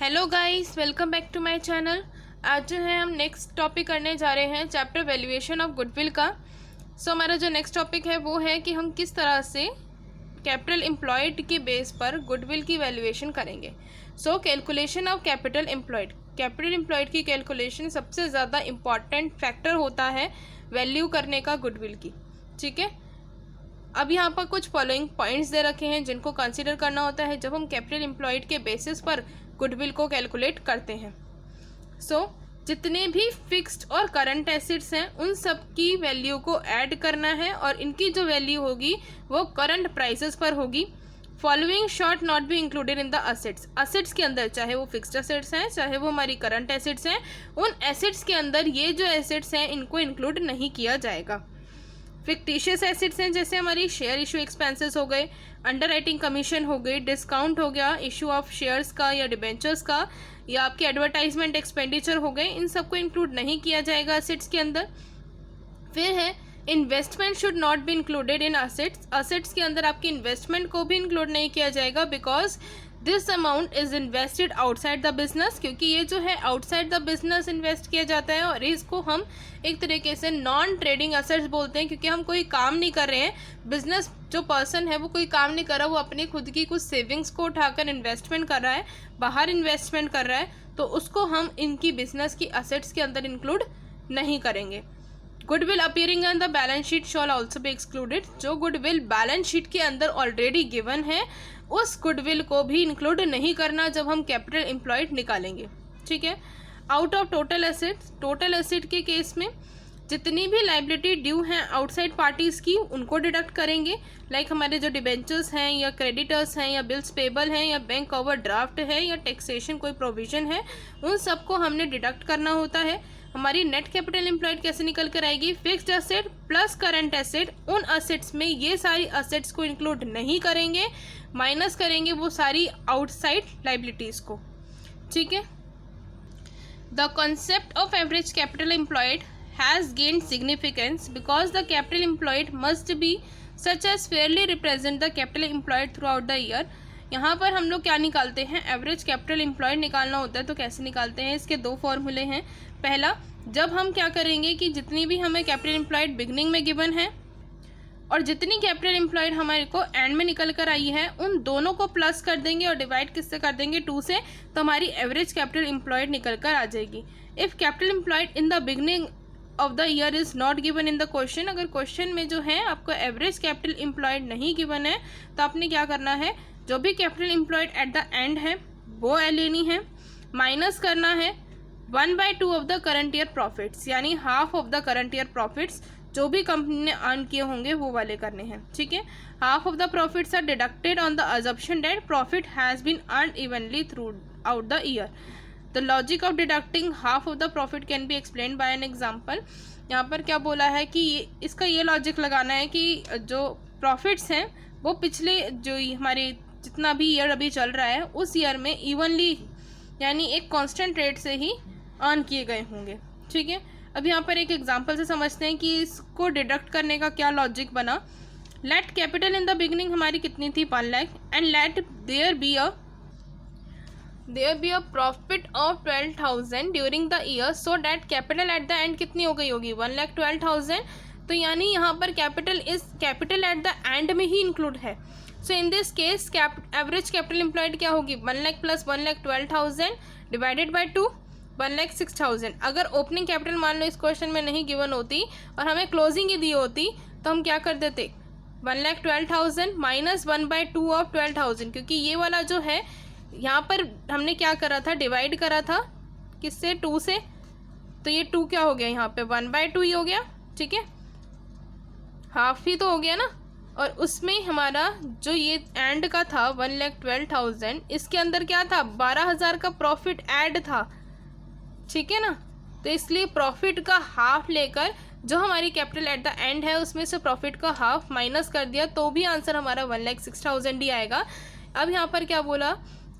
Hello guys, welcome back to my channel. आज जो है हम नेक्स्ट टॉपिक करने जा रहे हैं चैप्टर वैल्यूएशन ऑफ गुडविल का। हमारा जो नेक्स्ट टॉपिक है वो है कि हम किस तरह से कैपिटल एम्प्लॉयड के बेस पर गुडविल की वैल्यूएशन करेंगे। कैलकुलेशन ऑफ कैपिटल एम्प्लॉयड की कैलकुलेशन सबसे ज़्यादा इम्पॉर्टेंट फैक्टर होता है वैल्यू करने का गुडविल की। ठीक है, अब यहाँ पर कुछ फॉलोइंग पॉइंट्स दे रखे हैं जिनको कंसीडर करना होता है जब हम कैपिटल एम्प्लॉयड के बेसिस पर गुडविल को कैलकुलेट करते हैं। जितने भी फिक्स्ड और करंट एसेट्स हैं उन सब की वैल्यू को ऐड करना है और इनकी जो वैल्यू होगी वो करंट प्राइसेस पर होगी। Following short not be included in the assets के अंदर, चाहे वो फिक्स्ड एसेट्स हैं चाहे वो हमारी करंट एसेट्स हैं, उन एसेट्स के अंदर ये जो एसेट्स हैं इनको इंक्लूड नहीं किया जाएगा। फिक्टिशियस एसेट्स हैं जैसे हमारी शेयर इशू एक्सपेंसेस हो गए, अंडर राइटिंग कमीशन हो गई, डिस्काउंट हो गया इशू ऑफ शेयर्स का या डिबेंचर्स का, या आपके एडवर्टाइजमेंट एक्सपेंडिचर हो गए, इन सबको इंक्लूड नहीं किया जाएगा असेट्स के अंदर। फिर है investment should not be included in assets के अंदर आपकी इन्वेस्टमेंट को भी इंक्लूड नहीं किया जाएगा because this amount is invested outside the business, क्योंकि ये जो है आउटसाइड द बिजनेस इन्वेस्ट किया जाता है और इसको हम एक तरीके से नॉन ट्रेडिंग असेट्स बोलते हैं, क्योंकि हम कोई काम नहीं कर रहे हैं। बिजनेस जो पर्सन है वो कोई काम नहीं कर रहा, वो अपनी खुद की कुछ सेविंग्स को उठाकर इन्वेस्टमेंट कर रहा है, बाहर इन्वेस्टमेंट कर रहा है, तो उसको हम इनकी बिजनेस की असेट्स के अंदर इंक्लूड नहीं करेंगे। Goodwill appearing on the balance sheet shawl also be excluded. जो गुडविल बैलेंस शीट के अंदर ऑलरेडी गिवन है उस गुडविल को भी इंक्लूड नहीं करना जब हम कैपिटल एम्प्लॉयड निकालेंगे। ठीक है, आउट ऑफ टोटल एसेट के केस में जितनी भी लाइबिलिटी ड्यू हैं आउटसाइड पार्टीज़ की उनको डिडक्ट करेंगे, लाइक हमारे जो डिबेंचर्स हैं या क्रेडिटर्स हैं या बिल्स पेबल हैं या बैंक ओवर ड्राफ्ट है या टैक्सेशन कोई प्रोविजन है, उन सबको हमने डिडक्ट करना होता है। हमारी नेट कैपिटल एम्प्लॉयड कैसे निकल कर आएगी? Fixed asset plus current asset, उन असेट्स में ये सारी असेट्स को इंक्लूड नहीं करेंगे, माइनस करेंगे वो सारी आउटसाइड लाइबिलिटीज़ को। ठीक है, the concept of average capital employed has gained significance because the capital employed must be such as fairly represent the capital employed throughout the year। यहाँ पर हम लोग क्या निकालते हैं? एवरेज कैपिटल एम्प्लॉयड निकालना होता है। तो कैसे निकालते हैं? इसके दो फॉर्मूले हैं। पहला, जब हम क्या करेंगे कि जितनी भी हमें कैपिटल एम्प्लॉयड बिगनिंग में गिवन है और जितनी कैपिटल एम्प्लॉयड हमारे को एंड में निकल कर आई है उन दोनों को प्लस कर देंगे और डिवाइड किससे कर देंगे? 2 से, तो हमारी एवरेज कैपिटल एम्प्लॉयड निकल कर आ जाएगी। If capital employed in the beginning of the year is not given in the question, अगर क्वेश्चन में जो है आपको एवरेज कैपिटल एम्प्लॉयड नहीं गिवन है तो आपने क्या करना है? जो भी capital employed at the end है वो लेनी है, माइनस करना है 1/2 of the current year profits, यानी half of the current year profits जो भी कंपनी ने अर्न किए होंगे वो वाले करने हैं। ठीक है, half of the profits are deducted on the assumption that profit has been earn evenly throughout the year. The logic of deducting half of the profit can be explained by an example। यहाँ पर क्या बोला है कि इसका ये logic लगाना है कि जो प्रॉफिट्स हैं वो पिछले जो हमारे जितना भी ईयर अभी चल रहा है उस ईयर में इवनली यानी एक कांस्टेंट रेट से ही अर्न किए गए होंगे। ठीक है, अब यहाँ पर एक एग्जांपल से समझते हैं कि इसको डिडक्ट करने का क्या लॉजिक बना। Let capital in the beginning हमारी कितनी थी? 1 lakh, and let there be a profit of 12,000 during the year so that capital at the end कितनी हो गई होगी? 1,12,000। तो यानी यहाँ पर कैपिटल एट द एंड में ही इंक्लूड है। So in this case average capital employed क्या होगी? 1 लाख प्लस 1,12,000 डिवाइडेड बाई 2, 1,06,000। अगर ओपनिंग कैपिटल मान लो इस क्वेश्चन में नहीं गिवन होती और हमें क्लोजिंग ही दी होती तो हम क्या कर देते? 1,12,000 माइनस 1/2 ऑफ 12,000, क्योंकि ये वाला जो है यहाँ पर हमने क्या करा था? डिवाइड करा था किससे? 2 से, तो ये 2 क्या हो गया? यहाँ पे 1/2 ही हो गया। ठीक है, हाफ ही तो हो गया ना। और उसमें हमारा जो ये एंड का था 1,12,000, इसके अंदर क्या था? 12,000 का प्रॉफिट ऐड था। ठीक है ना, तो इसलिए प्रॉफिट का हाफ लेकर जो हमारी कैपिटल एट द एंड है उसमें से प्रॉफिट का हाफ माइनस कर दिया तो भी आंसर हमारा 1,06,000 ही आएगा। अब यहाँ पर क्या बोला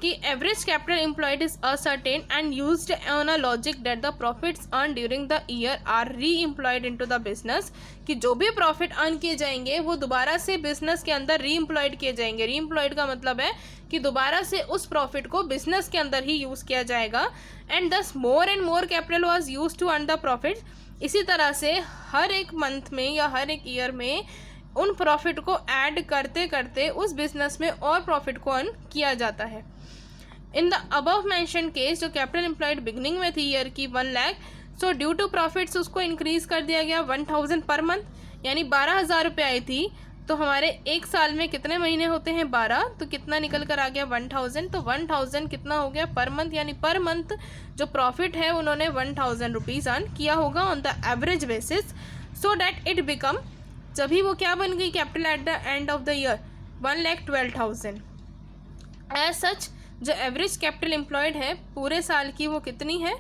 कि average capital employed is ascertain and used on a logic that the profits earn during the year are reemployed into the business, कि जो भी प्रॉफिट अर्न किए जाएंगे वो दोबारा से बिजनेस के अंदर री एम्प्लॉयड किए जाएंगे। री एम्प्लॉयड का मतलब है कि दोबारा से उस प्रॉफिट को बिजनेस के अंदर ही यूज़ किया जाएगा। And thus more and more capital was used to earn the profit. इसी तरह से हर एक मंथ में या हर एक ईयर में उन प्रॉफिट को ऐड करते करते उस बिजनेस में और प्रॉफिट को अर्न किया जाता है। In the above mention case जो कैपिटल एम्प्लॉयड बिगनिंग में थी ईयर की 1 lakh, so due to profits उसको इंक्रीज कर दिया गया 1000 पर मंथ, यानी 12,000 रुपये आई थी। तो हमारे एक साल में कितने महीने होते हैं 12, तो कितना निकल कर आ गया 1000। तो 1000 कितना हो गया पर मंथ, यानी पर मंथ जो प्रॉफिट है उन्होंने 1000 रुपीज़ अर्न किया होगा on the average basis, so that it become, जब वो क्या बन गई capital at the end of the year 1,12,000। As such जो एवरेज कैपिटल एम्प्लॉयड है पूरे साल की वो कितनी है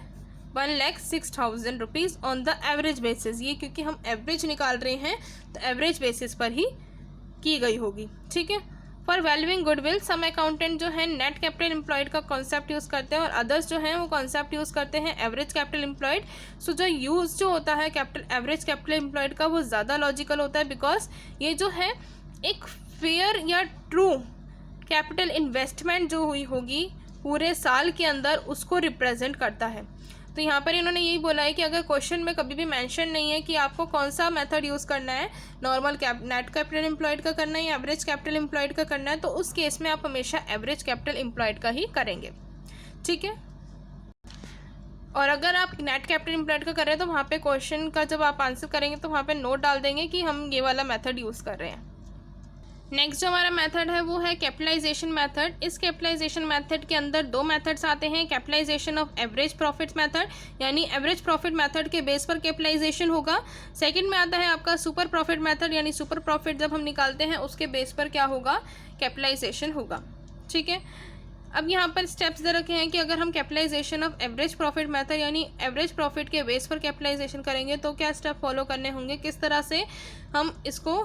1,06,000 rupees on the average basis. ये क्योंकि हम एवरेज निकाल रहे हैं तो एवरेज बेसिस पर ही की गई होगी, ठीक है। For valuing goodwill some accountant जो है नेट कैपिटल एम्प्लॉयड का कॉन्सेप्ट यूज़ करते हैं और अदर्स जो हैं वो कॉन्सेप्ट यूज़ करते हैं एवरेज कैपिटल एम्प्लॉयड। सो जो यूज़ जो होता है कैपिटल एवरेज कैपिटल एम्प्लॉयड का वो ज़्यादा लॉजिकल होता है, बिकॉज ये जो है एक फेयर या ट्रू कैपिटल इन्वेस्टमेंट जो हुई होगी पूरे साल के अंदर उसको रिप्रेजेंट करता है। तो यहाँ पर इन्होंने यही बोला है कि अगर क्वेश्चन में कभी भी मेंशन नहीं है कि आपको कौन सा मेथड यूज़ करना है, नॉर्मल नेट कैपिटल एम्प्लॉयड का करना है या एवरेज कैपिटल एम्प्लॉयड का करना है, तो उस केस में आप हमेशा एवरेज कैपिटल एम्प्लॉयड का ही करेंगे, ठीक है। और अगर आप नेट कैपिटल एम्प्लॉयड का कर रहे हैं तो वहाँ पे क्वेश्चन का जब आप आंसर करेंगे तो वहाँ पे नोट डाल देंगे कि हम ये वाला मेथड यूज़ कर रहे हैं। नेक्स्ट जो हमारा मेथड है वो है कैपिटलाइजेशन मेथड। इस कैपिटलाइजेशन मेथड के अंदर 2 मेथड्स आते हैं। Capitalisation of average profit method, यानी एवरेज प्रॉफिट मेथड के बेस पर कैपिटलाइजेशन होगा। सेकंड में आता है आपका सुपर प्रॉफिट मेथड, यानी सुपर प्रॉफिट जब हम निकालते हैं उसके बेस पर क्या होगा कैपिटलाइजेशन होगा, ठीक है। अब यहाँ पर स्टेप्स दे रखे हैं कि अगर हम capitalisation of average profit method यानी एवरेज प्रॉफिट के बेस पर कैपिटलाइजेशन करेंगे तो क्या स्टेप फॉलो करने होंगे, किस तरह से हम इसको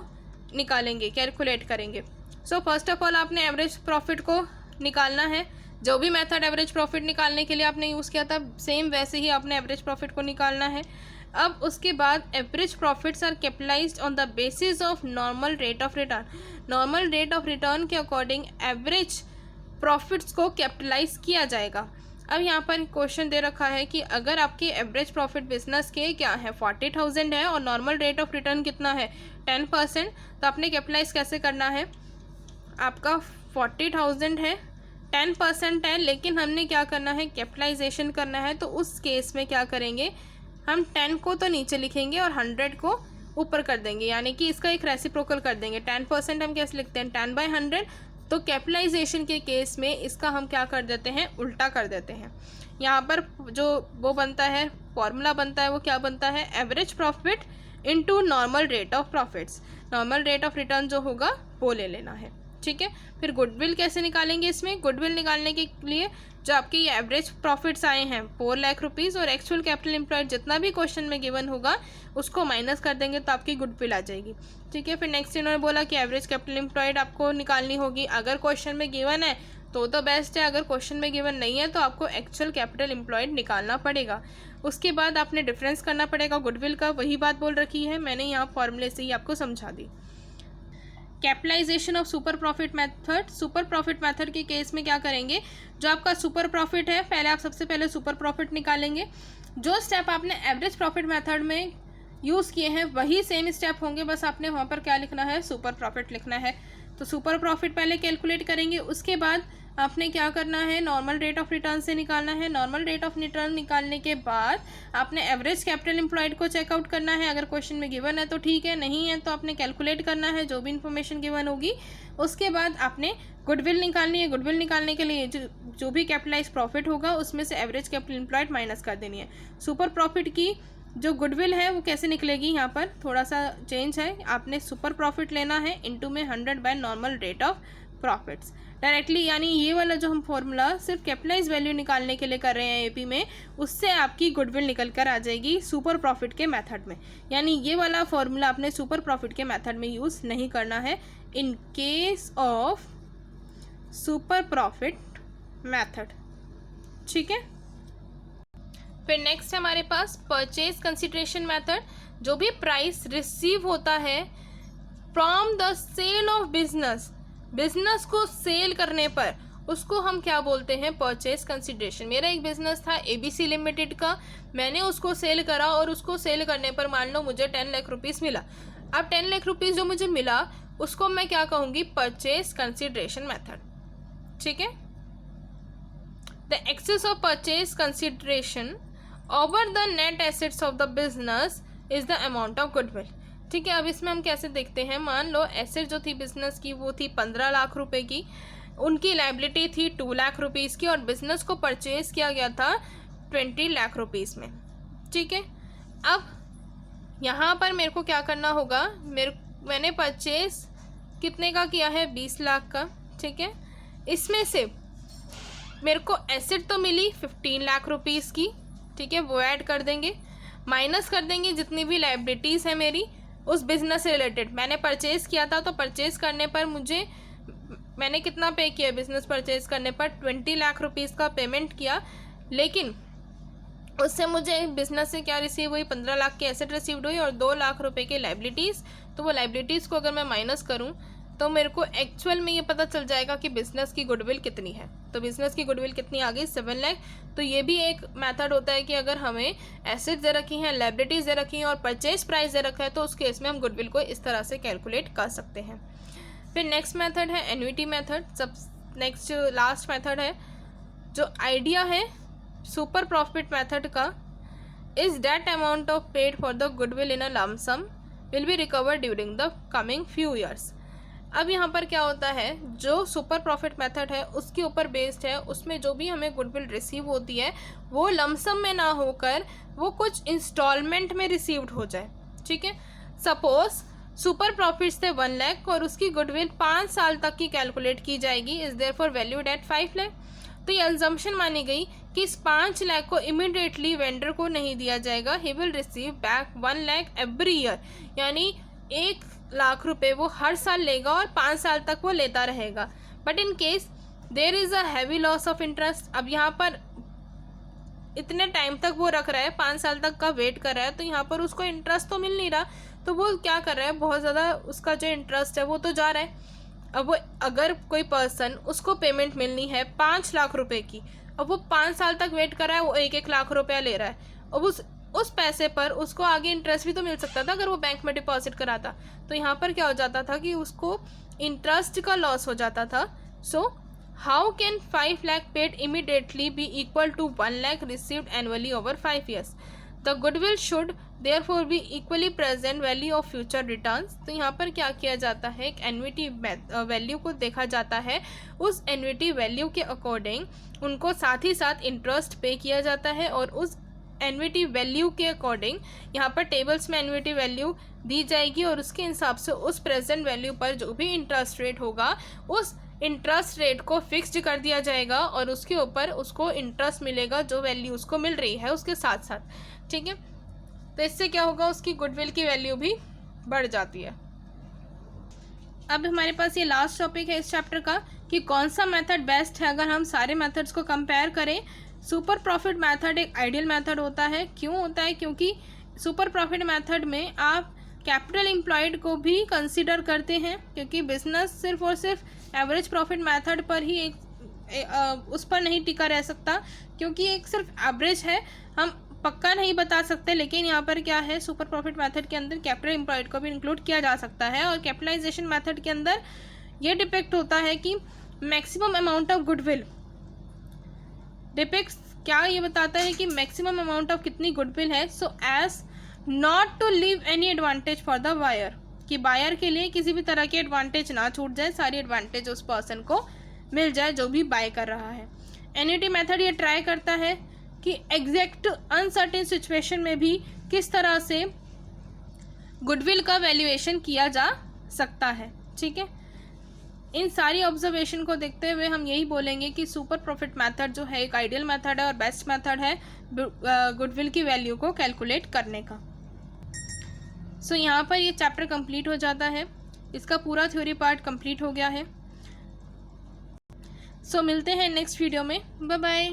निकालेंगे, कैलकुलेट करेंगे। सो फर्स्ट ऑफ ऑल आपने एवरेज प्रॉफिट को निकालना है। जो भी मेथड एवरेज प्रॉफिट निकालने के लिए आपने यूज़ किया था सेम वैसे ही आपने एवरेज प्रॉफिट को निकालना है। अब उसके बाद average profits are capitalised on the basis of normal rate of return. Normal rate of return के अकॉर्डिंग एवरेज प्रॉफिट्स को कैपिटलाइज किया जाएगा। अब यहाँ पर क्वेश्चन दे रखा है कि अगर आपके एवरेज प्रॉफिट बिजनेस के क्या है 40,000 है और नॉर्मल रेट ऑफ रिटर्न कितना है 10%, तो आपने कैपिटलाइज कैसे करना है, आपका 40,000 है 10% है, लेकिन हमने क्या करना है कैपिटलाइजेशन करना है। तो उस केस में क्या करेंगे हम 10 को तो नीचे लिखेंगे और 100 को ऊपर कर देंगे, यानी कि इसका एक रेसिप्रोकल कर देंगे। 10% हम कैसे लिखते हैं 10/100, तो कैपिटलाइजेशन के केस में इसका हम क्या कर देते हैं उल्टा कर देते हैं। यहाँ पर जो वो बनता है फॉर्मूला बनता है वो क्या बनता है average profit into normal rate of profits. Normal rate of return जो होगा वो ले लेना है, ठीक है। फिर गुडविल कैसे निकालेंगे, इसमें गुडविल निकालने के लिए जो आपके ये एवरेज प्रॉफिट्स आए हैं 4 लाख रुपीज़ और एक्चुअल कैपिटल एम्प्लॉयड जितना भी क्वेश्चन में गिवन होगा उसको माइनस कर देंगे तो आपकी गुडविल आ जाएगी, ठीक है। फिर नेक्स्ट इन्होंने बोला कि एवरेज कैपिटल एम्प्लॉयड आपको निकालनी होगी। अगर क्वेश्चन में गिवन है तो बेस्ट है, अगर क्वेश्चन में गिवन नहीं है तो आपको एक्चुअल कैपिटल एम्प्लॉयड निकालना पड़ेगा। उसके बाद आपने डिफरेंस करना पड़ेगा गुडविल का, वही बात बोल रखी है मैंने यहाँ फॉर्मूले से ही आपको समझा दी। Capitalization of super profit method. Super profit method के केस में क्या करेंगे, जो आपका सुपर प्रॉफिट है पहले आप सबसे पहले सुपर प्रॉफिट निकालेंगे। जो स्टेप आपने एवरेज प्रॉफिट मेथड में यूज़ किए हैं वही सेम स्टेप होंगे, बस आपने वहाँ पर क्या लिखना है सुपर प्रॉफिट लिखना है। तो सुपर प्रॉफिट पहले कैलकुलेट करेंगे, उसके बाद आपने क्या करना है नॉर्मल रेट ऑफ रिटर्न से निकालना है। नॉर्मल रेट ऑफ रिटर्न निकालने के बाद आपने एवरेज कैपिटल एम्प्लॉयड को चेकआउट करना है। अगर क्वेश्चन में गिवन है तो ठीक है, नहीं है तो आपने कैलकुलेट करना है जो भी इन्फॉर्मेशन गिवन होगी। उसके बाद आपने गुडविल निकालनी है। गुडविल निकालने के लिए जो भी कैपिटलाइज प्रॉफिट होगा उसमें से एवरेज कैपिटल एम्प्लॉयड माइनस कर देनी है। सुपर प्रॉफिट की जो गुडविल है वो कैसे निकलेगी, यहाँ पर थोड़ा सा चेंज है, आपने सुपर प्रॉफिट लेना है इनटू में 100 by normal rate of profits directly, यानी ये वाला जो हम फॉर्मूला सिर्फ कैपिटलाइज वैल्यू निकालने के लिए कर रहे हैं एपी में, उससे आपकी गुडविल निकल कर आ जाएगी सुपर प्रॉफिट के मेथड में। यानी ये वाला फॉर्मूला आपने सुपर प्रॉफिट के मेथड में यूज़ नहीं करना है in case of super profit method. ठीक है, फिर नेक्स्ट है हमारे पास परचेज कंसिडरेशन मेथड। जो भी प्राइस रिसीव होता है from the sale of business, business को सेल करने पर, उसको हम क्या बोलते हैं, परचेज कंसिडरेशन। मेरा एक बिजनेस था ABC लिमिटेड का, मैंने उसको सेल करा और उसको सेल करने पर मान लो मुझे 10 लाख रुपीज़ मिला। अब 10 लाख रुपीज़ जो मुझे मिला उसको मैं क्या कहूँगी, परचेज कंसिडरेशन मेथड। ठीक है, the excess of purchase consideration over the net assets of the business is the amount of goodwill. ठीक है, अब इसमें हम कैसे देखते हैं, मान लो एसेट जो थी बिजनेस की वो थी 15 लाख रुपए की, उनकी लायबिलिटी थी 2 लाख रुपीज़ की और बिजनेस को परचेज किया गया था 20 लाख रुपीज़ में। ठीक है, अब यहाँ पर मेरे को क्या करना होगा, मैंने परचेज कितने का किया है, 20 लाख का। ठीक है, इसमें से मेरे को एसेट तो मिली 15 लाख रुपीज़ की। ठीक है, वो ऐड कर देंगे, माइनस कर देंगे जितनी भी लायबिलिटीज़ है मेरी उस बिज़नेस से रिलेटेड। मैंने परचेज़ किया था तो परचेज़ करने पर मैंने कितना पे किया, बिज़नेस परचेज़ करने पर 20 लाख रुपीज़ का पेमेंट किया, लेकिन उससे मुझे बिज़नेस से क्या रिसीव हुई, 15 लाख की एसेट रिसीव्ड हुई और 2 लाख रुपए की लायबिलिटीज़। तो वो लायबिलिटीज़ को अगर मैं माइनस करूं तो मेरे को एक्चुअल में ये पता चल जाएगा कि बिज़नेस की गुडविल कितनी है। तो बिज़नेस की गुडविल कितनी आ गई, 7 लाख। तो ये भी एक मेथड होता है कि अगर हमें एसेट दे रखी हैं, लायबिलिटीज़ दे रखी हैं और परचेज प्राइस दे रखा है तो उस केस में हम गुडविल को इस तरह से कैलकुलेट कर सकते हैं। फिर नेक्स्ट मेथड है एन्युटी मेथड। सब नेक्स्ट लास्ट मेथड है जो आइडिया है सुपर प्रॉफिट मेथड का, is that amount of paid for the goodwill in a lump sum will be recovered during the coming few years. अब यहाँ पर क्या होता है, जो सुपर प्रॉफिट मेथड है उसके ऊपर बेस्ड है, उसमें जो भी हमें गुडविल रिसीव होती है वो लमसम में ना होकर वो कुछ इंस्टॉलमेंट में रिसीव्ड हो जाए। ठीक है, सपोज सुपर प्रॉफिट्स थे 1 लाख और उसकी गुडविल 5 साल तक की कैलकुलेट की जाएगी, is therefore valued at 5 lakh. तो ये अजम्पशन मानी गई कि इस 5 लाख को इमिडिएटली वेंडर को नहीं दिया जाएगा, he will receive back 1 lakh every year, यानी 1 लाख रुपए वो हर साल लेगा और 5 साल तक वो लेता रहेगा। But in case there is a heavy loss of interest, अब यहाँ पर इतने टाइम तक वो रख रहा है, 5 साल तक का वेट कर रहा है, तो यहाँ पर उसको इंटरेस्ट तो मिल नहीं रहा, तो वो क्या कर रहा है, बहुत ज़्यादा उसका जो इंटरेस्ट है वो तो जा रहा है। अब वो अगर कोई पर्सन उसको पेमेंट मिलनी है 5 लाख रुपए की, अब वो 5 साल तक वेट कर रहा है, वो 1-1 लाख रुपया ले रहा है, अब उस पैसे पर उसको आगे इंटरेस्ट भी तो मिल सकता था अगर वो बैंक में डिपॉजिट कराता। तो यहाँ पर क्या हो जाता था कि उसको इंटरेस्ट का लॉस हो जाता था। So how can 5 lakh paid immediately be equal to 1 lakh received annually over 5 years. The goodwill should therefore be equally present value of future returns. तो यहाँ पर क्या किया जाता है, एक एन्युटी वैल्यू को देखा जाता है, उस एन्युटी वैल्यू के अकॉर्डिंग उनको साथ ही साथ इंटरेस्ट पे किया जाता है और उस एन्युटी वैल्यू के अकॉर्डिंग यहाँ पर टेबल्स में एन्युटी वैल्यू दी जाएगी और उसके हिसाब से उस प्रेजेंट वैल्यू पर जो भी इंटरेस्ट रेट होगा उस इंटरेस्ट रेट को फिक्स्ड कर दिया जाएगा और उसके ऊपर उसको इंटरेस्ट मिलेगा जो वैल्यू उसको मिल रही है उसके साथ साथ। ठीक है, तो इससे क्या होगा, उसकी गुडविल की वैल्यू भी बढ़ जाती है। अब हमारे पास ये लास्ट टॉपिक है इस चैप्टर का कि कौन सा मेथड बेस्ट है अगर हम सारे मेथड्स को कंपेयर करें। सुपर प्रॉफिट मेथड एक आइडियल मेथड होता है। क्यों होता है, क्योंकि सुपर प्रॉफिट मेथड में आप कैपिटल एम्प्लॉयड को भी कंसीडर करते हैं, क्योंकि बिजनेस सिर्फ और सिर्फ एवरेज प्रॉफिट मेथड पर ही उस पर नहीं टिका रह सकता, क्योंकि एक सिर्फ एवरेज है, हम पक्का नहीं बता सकते। लेकिन यहाँ पर क्या है, सुपर प्रॉफिट मेथड के अंदर कैपिटल एम्प्लॉयड को भी इंक्लूड किया जा सकता है और कैपिटलाइजेशन मेथड के अंदर ये डिपेक्ट होता है कि maximum amount of goodwill depicts, क्या ये बताता है कि मैक्सिमम अमाउंट ऑफ कितनी गुडविल है, so as not to leave any advantage for the buyer, कि बायर के लिए किसी भी तरह की एडवांटेज ना छूट जाए, सारी एडवांटेज उस पर्सन को मिल जाए जो भी बाय कर रहा है। एन्युटी मेथड ये ट्राई करता है कि एग्जैक्ट अनसर्टेन सिचुएशन में भी किस तरह से गुडविल का वैल्यूएशन किया जा सकता है। ठीक है, इन सारी ऑब्जर्वेशन को देखते हुए हम यही बोलेंगे कि सुपर प्रॉफिट मेथड जो है एक आइडियल मेथड है और बेस्ट मेथड है गुडविल की वैल्यू को कैलकुलेट करने का। सो यहाँ पर ये चैप्टर कंप्लीट हो जाता है, इसका पूरा थ्योरी पार्ट कंप्लीट हो गया है। सो मिलते हैं नेक्स्ट वीडियो में। Bye bye.